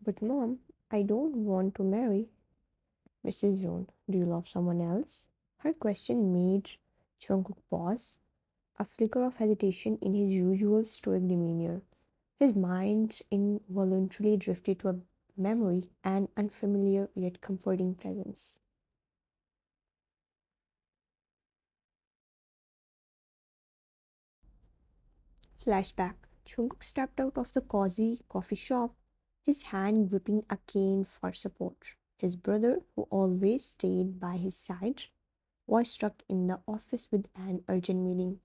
But mom, I don't want to marry. Mrs. Joan, do you love someone else? Her question made Jungkook pause, a flicker of hesitation in his usual stoic demeanor. His mind involuntarily drifted to a memory, an unfamiliar yet comforting presence. Flashback. Jungkook stepped out of the cozy coffee shop, his hand gripping a cane for support. His brother, who always stayed by his side, was stuck in the office with an urgent meeting.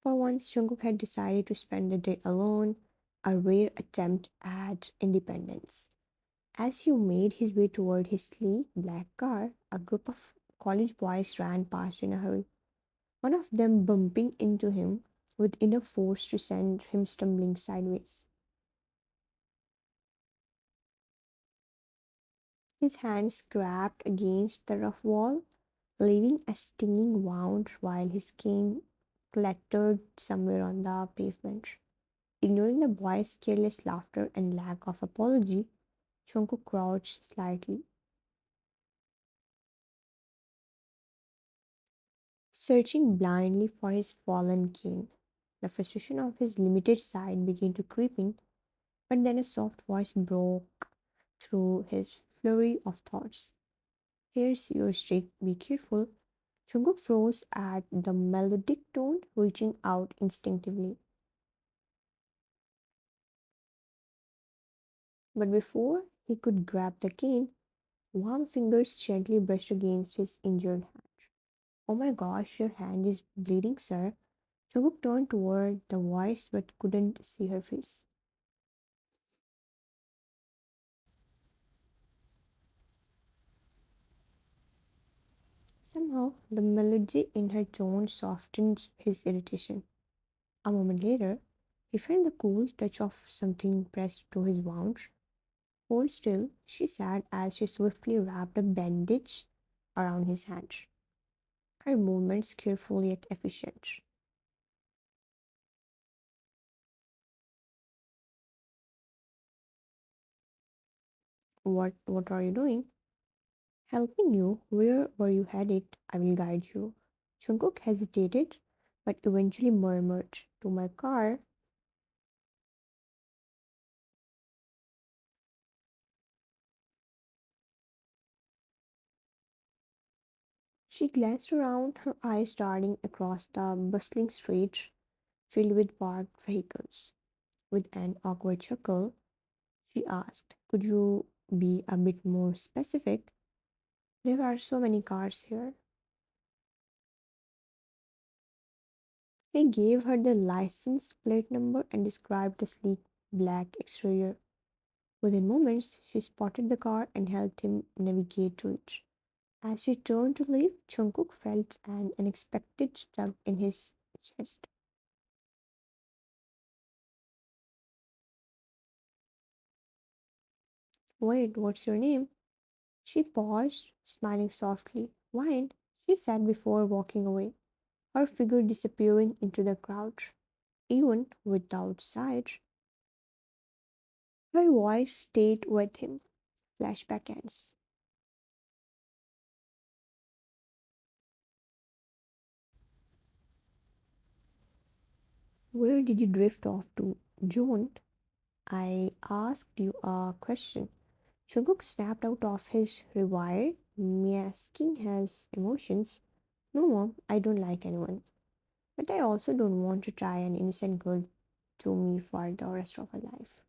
For once, Jungkook had decided to spend the day alone, a rare attempt at independence. As he made his way toward his sleek black car, a group of college boys ran past in a hurry, one of them bumping into him with enough force to send him stumbling sideways. His hand scraped against the rough wall, leaving a stinging wound while his cane clattered somewhere on the pavement. Ignoring the boy's careless laughter and lack of apology, Chonko crouched slightly, searching blindly for his fallen cane. The frustration of his limited sight began to creep in, but then a soft voice broke through his flurry of thoughts. Here's your streak, be careful. Jungkook froze at the melodic tone, reaching out instinctively. But before he could grab the cane, warm fingers gently brushed against his injured hand. Oh my gosh, your hand is bleeding, sir. Jungkook turned toward the voice but couldn't see her face. Somehow, the melody in her tone softened his irritation. A moment later, he felt the cool touch of something pressed to his wound. Hold still, she said as she swiftly wrapped a bandage around his hand, her movements careful yet efficient. What are you doing? Helping you? Where were you headed? I will guide you. Jungkook hesitated, but eventually murmured, to my car. She glanced around, her eyes darting across the bustling street filled with parked vehicles. With an awkward chuckle, she asked, could you be a bit more specific? There are so many cars here. He gave her the license plate number and described the sleek black exterior. Within moments, she spotted the car and helped him navigate to it. As she turned to leave, Jungkook felt an unexpected tug in his chest. Wait, what's your name? She paused, smiling softly. Wine, she said before walking away, her figure disappearing into the crowd. Even without sight, her voice stayed with him. Flashback ends. Where did you drift off to, June? I asked you a question. Jungkook snapped out of his reverie, masking his emotions. No, mom, I don't like anyone. But I also don't want to tie an innocent girl to me for the rest of her life.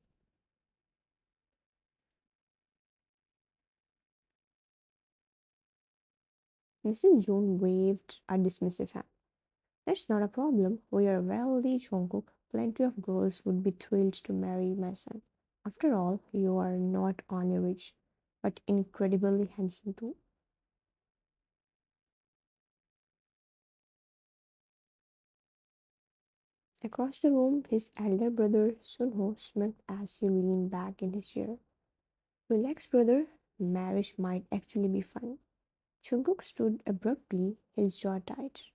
Mrs. June waved a dismissive hand. That's not a problem. We are wealthy, Jungkook. Plenty of girls would be thrilled to marry my son. After all, you are not only rich, but incredibly handsome too. Across the room, his elder brother Sunho smiled as he leaned back in his chair. Relax, brother. Marriage might actually be fun. Jungkook stood abruptly, his jaw tight.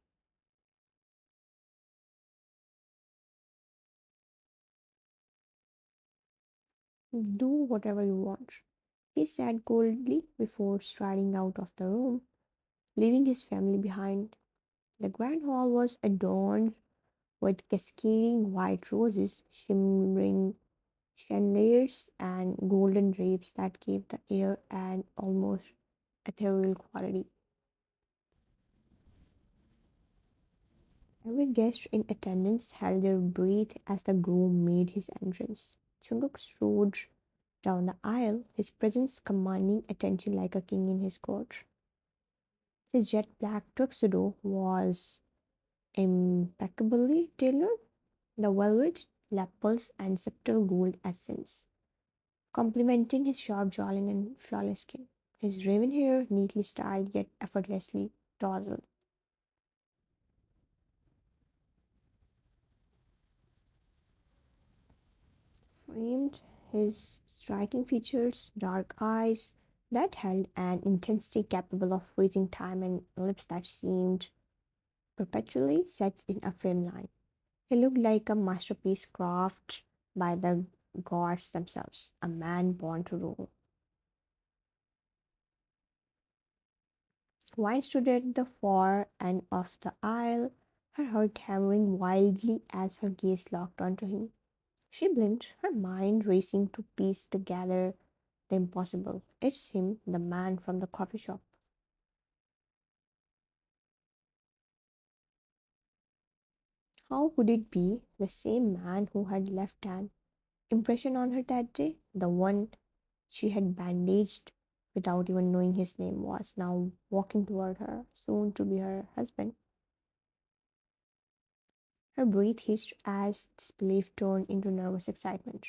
Do whatever you want, he said coldly before striding out of the room, leaving his family behind. The grand hall was adorned with cascading white roses, shimmering chandeliers, and golden drapes that gave the air an almost ethereal quality. Every guest in attendance held their breath as the groom made his entrance. Jungkook strode down the aisle, his presence commanding attention like a king in his court. His jet black tuxedo was impeccably tailored, the velvet, lapels, and subtle gold accents complementing his sharp jawline and flawless skin. His raven hair, neatly styled yet effortlessly tousled, framed his striking features, dark eyes that held an intensity capable of freezing time, and lips that seemed perpetually set in a firm line. He looked like a masterpiece crafted by the gods themselves, a man born to rule. Wine stood at the far end of the aisle, her heart hammering wildly as her gaze locked onto him. She blinked, her mind racing to piece together the impossible. It's him, the man from the coffee shop. How could it be the same man who had left an impression on her that day? The one she had bandaged without even knowing his name was now walking toward her, soon to be her husband. Her breath hitched as disbelief turned into nervous excitement.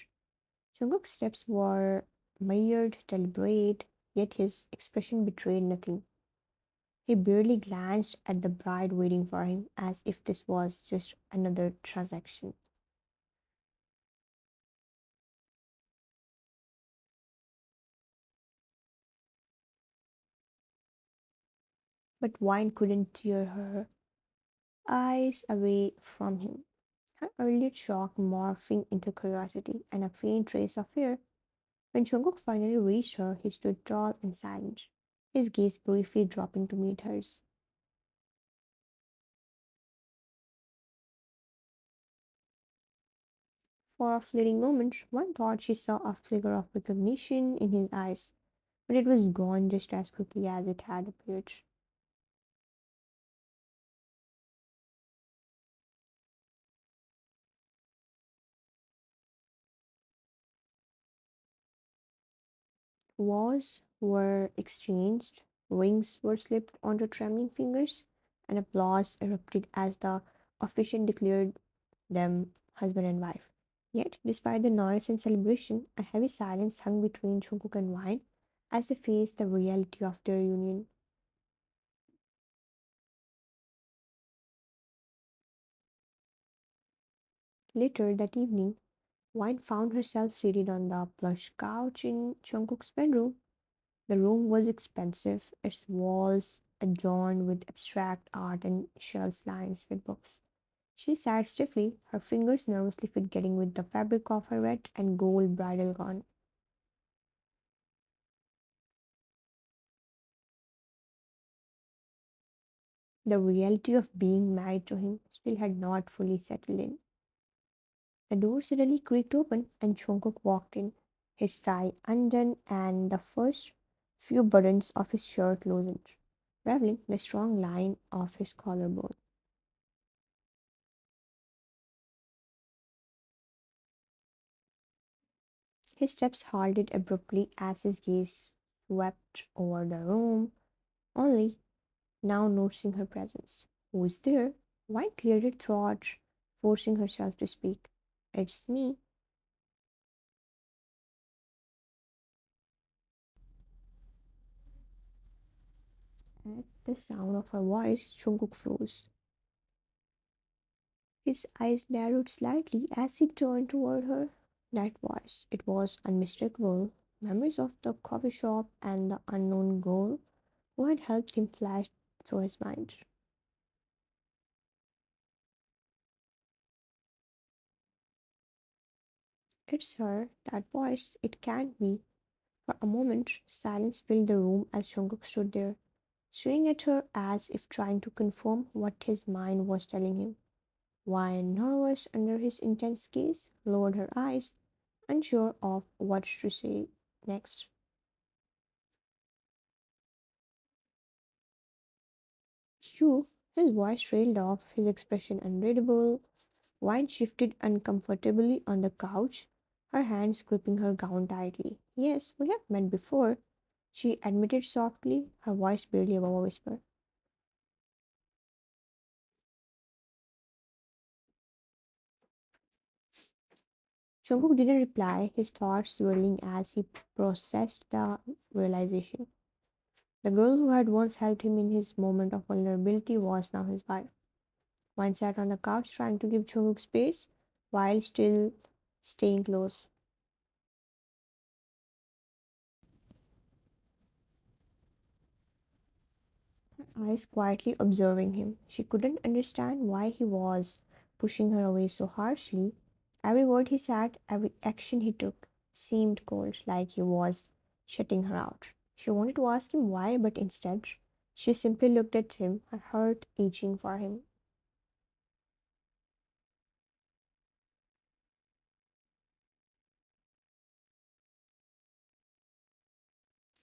Jungkook's steps were measured, deliberate, yet his expression betrayed nothing. He barely glanced at the bride waiting for him, as if this was just another transaction. But wine couldn't tear her eyes away from him. Her earlier shock morphing into curiosity and a faint trace of fear. When Jungkook finally reached her, he stood tall and silent, his gaze briefly dropping to meet hers. For a fleeting moment, one thought she saw a flicker of recognition in his eyes, but it was gone just as quickly as it had appeared. Vows were exchanged, rings were slipped onto trembling fingers, and applause erupted as the officiant declared them husband and wife. Yet, despite the noise and celebration, a heavy silence hung between Jungkook and Wine as they faced the reality of their union. Later that evening, Wine found herself seated on the plush couch in Jungkook's bedroom. The room was expensive, its walls adorned with abstract art and shelves lined with books. She sat stiffly, her fingers nervously fiddling with the fabric of her red and gold bridal gown. The reality of being married to him still had not fully settled in. The door suddenly creaked open and Jungkook walked in, his tie undone and the first few buttons of his shirt loosened, revealing the strong line of his collarbone. His steps halted abruptly as his gaze swept over the room, only now noticing her presence. Who is there? White cleared her throat, forcing herself to speak. It's me. At the sound of her voice, Jungkook froze. His eyes narrowed slightly as he turned toward her. That voice, it was unmistakable. Memories of the coffee shop and the unknown girl who had helped him flashed through his mind. It's her, that voice. It can't be. For a moment, silence filled the room as Jungkook stood there, staring at her as if trying to confirm what his mind was telling him. Wine, nervous under his intense gaze, lowered her eyes, unsure of what to say next. Hugh, his voice trailed off, his expression unreadable. Wine shifted uncomfortably on the couch, her hands gripping her gown tightly. Yes, we have met before, she admitted softly, her voice barely above a whisper. Jungkook didn't reply, his thoughts swirling as he processed the realization. The girl who had once helped him in his moment of vulnerability was now his wife. One sat on the couch trying to give Jungkook space while still staying close. Eyes quietly observing him. She couldn't understand why he was pushing her away so harshly. Every word he said, every action he took, seemed cold, like he was shutting her out. She wanted to ask him why, but instead, she simply looked at him, her heart itching for him.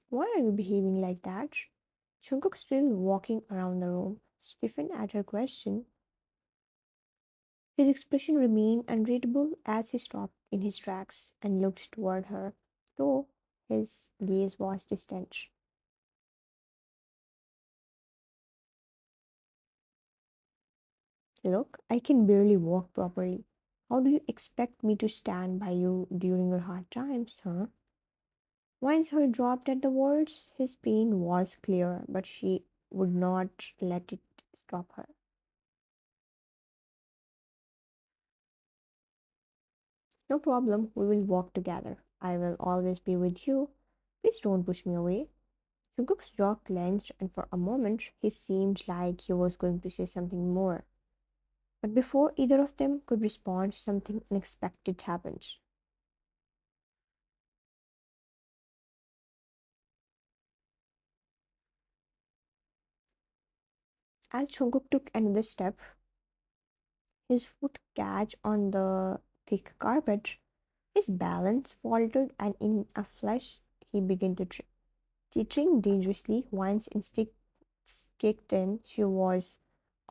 Why are you behaving like that? Jungkook, still walking around the room, stiffened at her question. His expression remained unreadable as he stopped in his tracks and looked toward her, though his gaze was distant. Look, I can barely walk properly. How do you expect me to stand by you during your hard times, huh? Once her dropped at the words, his pain was clear, but she would not let it stop her. No problem, we will walk together. I will always be with you. Please don't push me away. Jungkook's jaw clenched, and for a moment he seemed like he was going to say something more. But before either of them could respond, something unexpected happened. As Jungkook took another step, his foot catch on the thick carpet, his balance faltered, and in a flash he began to trip. Teetering dangerously, once instincts kicked in, she was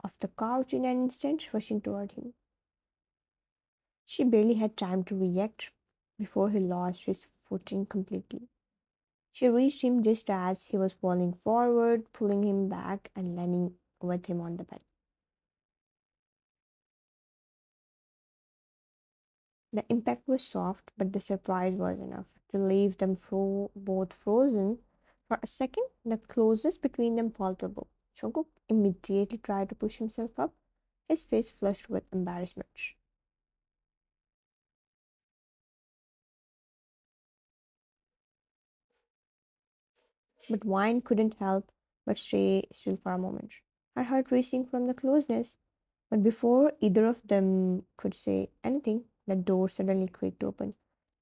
off the couch in an instant, rushing toward him. She barely had time to react before he lost his footing completely. She reached him just as he was falling forward, pulling him back and landing with him on the bed. The impact was soft, but the surprise was enough to leave them both frozen. For a second, the closeness between them palpable. Jungkook immediately tried to push himself up, his face flushed with embarrassment. But Wine couldn't help but stay still for a moment, her heart racing from the closeness. But before either of them could say anything, the door suddenly creaked open,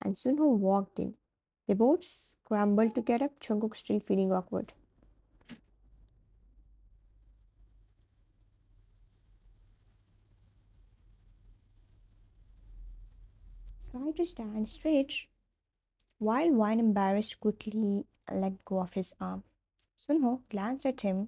and Sunho walked in. They both scrambled to get up, Jungkook still feeling awkward. Tried to stand straight, while Wine, embarrassed, quickly let go of his arm. Sunho glanced at him,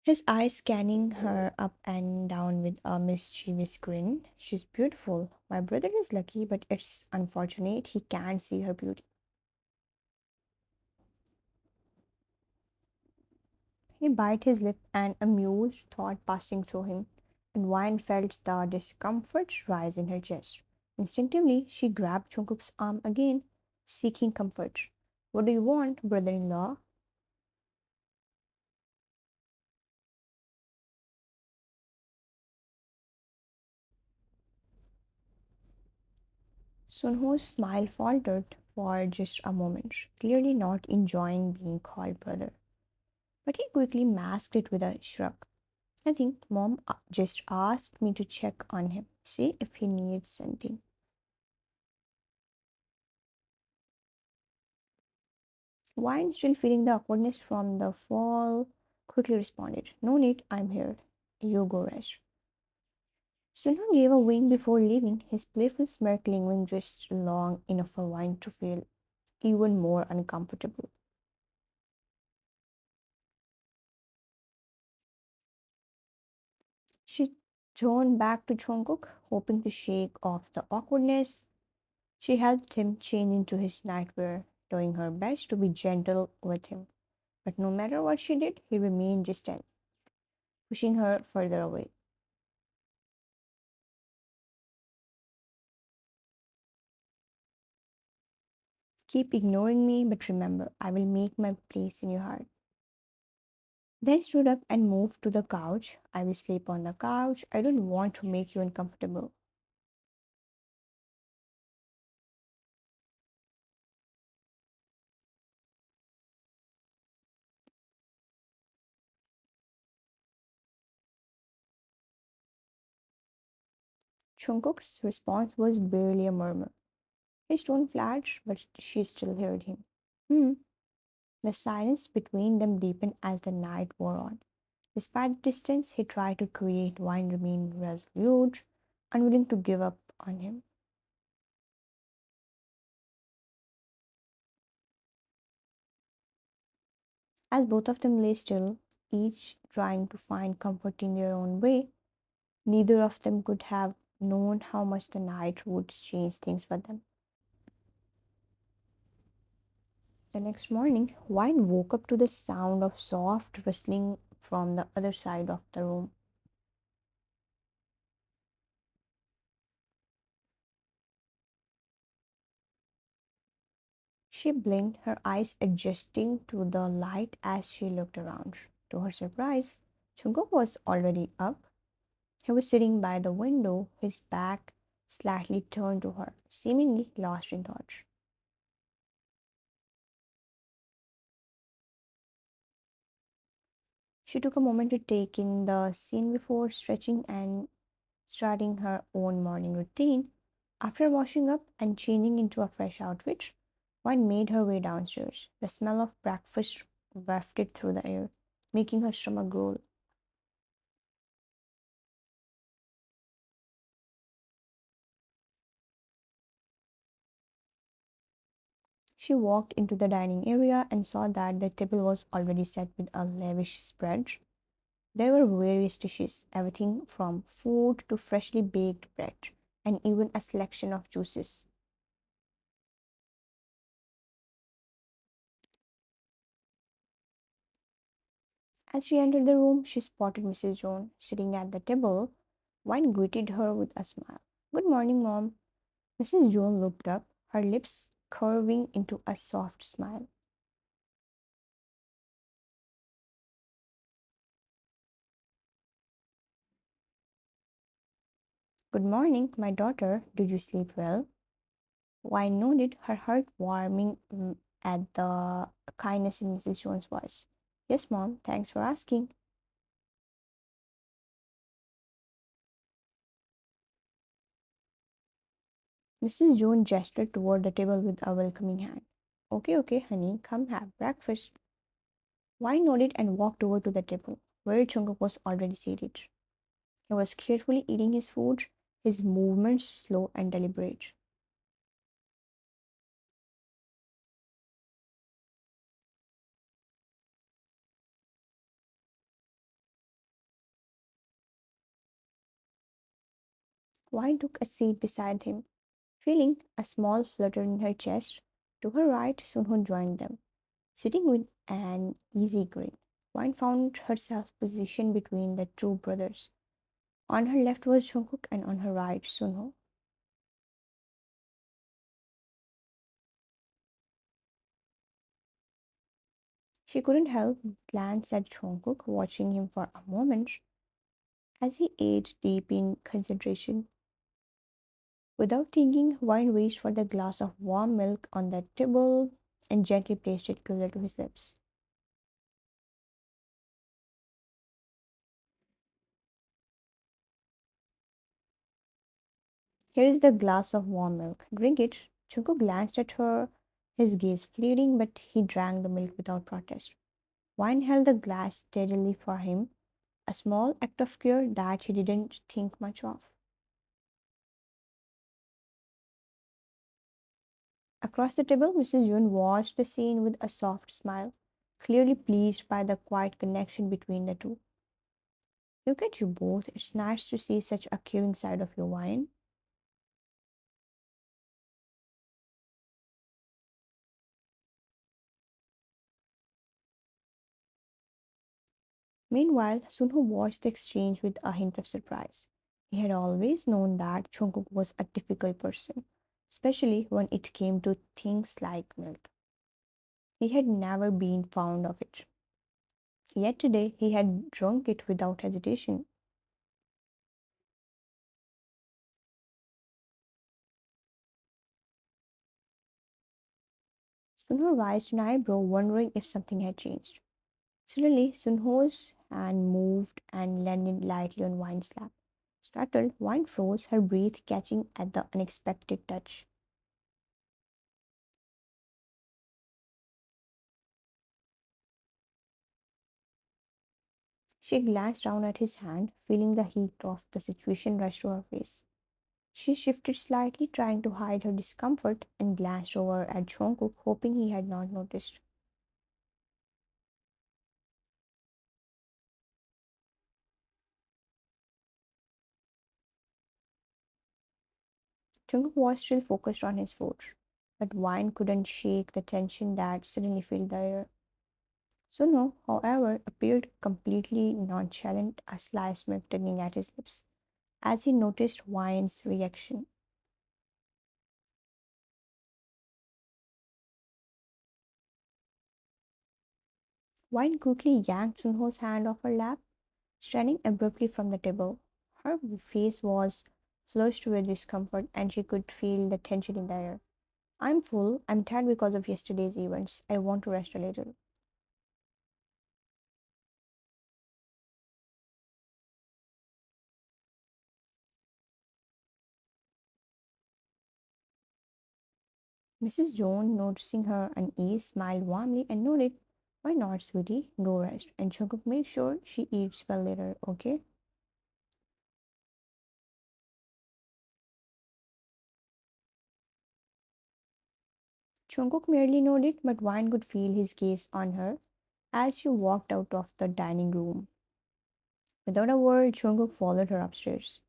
his eyes scanning her up and down with a mischievous grin. She's beautiful. My brother is lucky, but it's unfortunate he can't see her beauty. He bit his lip, an amused thought passing through him, and Wine felt the discomfort rise in her chest. Instinctively, she grabbed Jungkook's arm again, seeking comfort. What do you want, brother in law? Sunho's smile faltered for just a moment, clearly not enjoying being called brother. But he quickly masked it with a shrug. I think mom just asked me to check on him, see if he needs something. Wine, still feeling the awkwardness from the fall, quickly responded, "No need, I'm here. You go rest." Sunho gave a wink before leaving, his playful smirk lingering just long enough for Wine to feel even more uncomfortable. She turned back to Jungkook, hoping to shake off the awkwardness. She helped him change into his nightwear, doing her best to be gentle with him. But no matter what she did, he remained distant, pushing her further away. "Keep ignoring me, but remember, I will make my place in your heart." Then stood up and moved to the couch. "I will sleep on the couch. I don't want to make you uncomfortable." Jungkook's response was barely a murmur. His tone flattered, but she still heard him. Hmm. The silence between them deepened as the night wore on. Despite the distance he tried to create, Wine remained resolute, unwilling to give up on him. As both of them lay still, each trying to find comfort in their own way, neither of them could have known how much the night would change things for them. The next morning, Wine woke up to the sound of soft rustling from the other side of the room. She blinked, her eyes adjusting to the light as she looked around. To her surprise, Jungkook was already up. He was sitting by the window, his back slightly turned to her, seemingly lost in thought. She took a moment to take in the scene before stretching and starting her own morning routine. After washing up and changing into a fresh outfit, Wine made her way downstairs. The smell of breakfast wafted through the air, making her stomach growl. She walked into the dining area and saw that the table was already set with a lavish spread. There were various dishes, everything from food to freshly baked bread, and even a selection of juices. As she entered the room, she spotted Mrs. Jones sitting at the table. Wine greeted her with a smile. "Good morning, Mom." Mrs. Jones looked up, her lips curving into a soft smile. "Good morning, my daughter. Did you sleep well?" Wine nodded, her heart warming at the kindness in Mrs. Jones' voice. "Yes, Mom, thanks for asking." Mrs. Jones gestured toward the table with a welcoming hand. "Okay, okay, honey, come have breakfast." Wine nodded and walked over to the table, where Jungkook was already seated. He was carefully eating his food, his movements slow and deliberate. Wine took a seat beside him, feeling a small flutter in her chest. To her right, Sunho joined them, sitting with an easy grin. Wine found herself positioned between the two brothers. On her left was Jungkook and on her right Sunho. She couldn't help but glance at Jungkook, watching him for a moment as he ate deep in concentration. Without thinking, Wine reached for the glass of warm milk on the table and gently placed it closer to his lips. "Here is the glass of warm milk. Drink it." Jungkook glanced at her, his gaze fleeting, but he drank the milk without protest. Wine held the glass steadily for him, a small act of care that he didn't think much of. Across the table, Mrs. June watched the scene with a soft smile, clearly pleased by the quiet connection between the two. Look at you both. It's nice to see such a caring side of your wine. Meanwhile, Sunho watched the exchange with a hint of surprise. He had always known that Jungkook was a difficult person, especially when it came to things like milk. He had never been fond of it. Yet today he had drunk it without hesitation. Sunho raised an eyebrow, wondering if something had changed. Suddenly, Sunho's hand moved and landed lightly on Wine's lap. Startled, Wine froze, her breath catching at the unexpected touch. She glanced down at his hand, feeling the heat of the situation rush to her face. She shifted slightly, trying to hide her discomfort, and glanced over at Jungkook, hoping he had not noticed. Jungkook was still focused on his food, but Wine couldn't shake the tension that suddenly filled the air. Suno, however, appeared completely nonchalant, a sly smirk tugging at his lips, as he noticed Wine's reaction. Wine quickly yanked Sunho's hand off her lap, standing abruptly from the table. Her face was flushed with discomfort, and she could feel the tension in the air. I'm full. I'm tired because of yesterday's events. I want to rest a little. Mrs. Jones, noticing her unease, smiled warmly and nodded. Why not, sweetie? Go rest. And Jungkook, make sure she eats well later, okay? Jungkook merely nodded, but Wine could feel his gaze on her as she walked out of the dining room. Without a word, Jungkook followed her upstairs.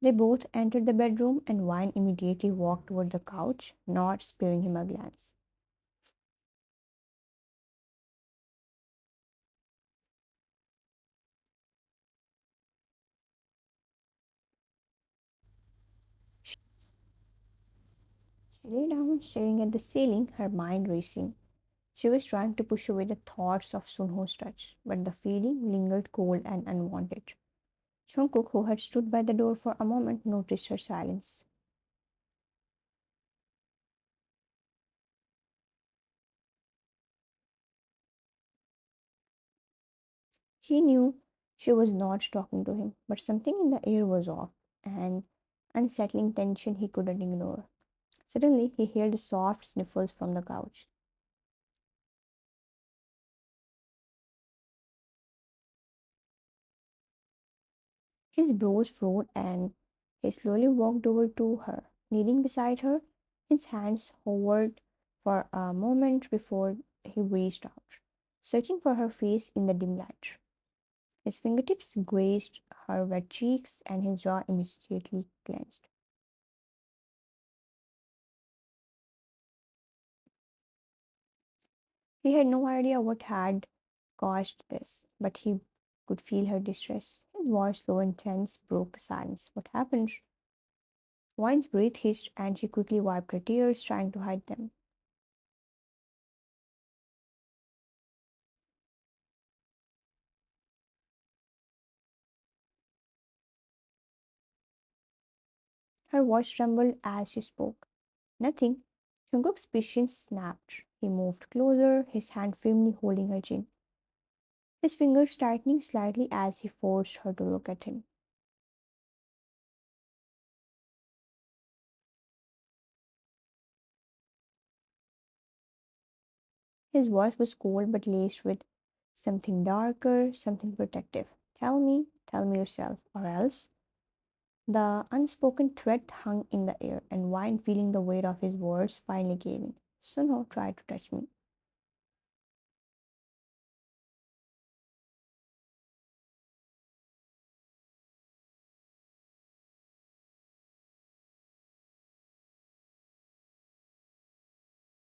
They both entered the bedroom, and Wine immediately walked toward the couch, not sparing him a glance. She lay down, staring at the ceiling, her mind racing. She was trying to push away the thoughts of Sunho's touch, but the feeling lingered cold and unwanted. Jungkook, who had stood by the door for a moment, noticed her silence. He knew she was not talking to him, but something in the air was off, an unsettling tension he couldn't ignore. Suddenly, he heard soft sniffles from the couch. His brows furrowed, and he slowly walked over to her. Kneeling beside her, his hands hovered for a moment before he reached out, searching for her face in the dim light. His fingertips grazed her wet cheeks, and his jaw immediately clenched. He had no idea what had caused this, but he could feel her distress. His voice, low and tense, broke the silence. What happened? Wine's breath hissed, and she quickly wiped her tears, trying to hide them. Her voice trembled as she spoke. Nothing. Jungkook's patience snapped. He moved closer, his hand firmly holding her chin, his fingers tightening slightly as he forced her to look at him. His voice was cold but laced with something darker, something protective. Tell me yourself, or else. The unspoken threat hung in the air, and Wine, feeling the weight of his words, finally gave in. So now try to touch me.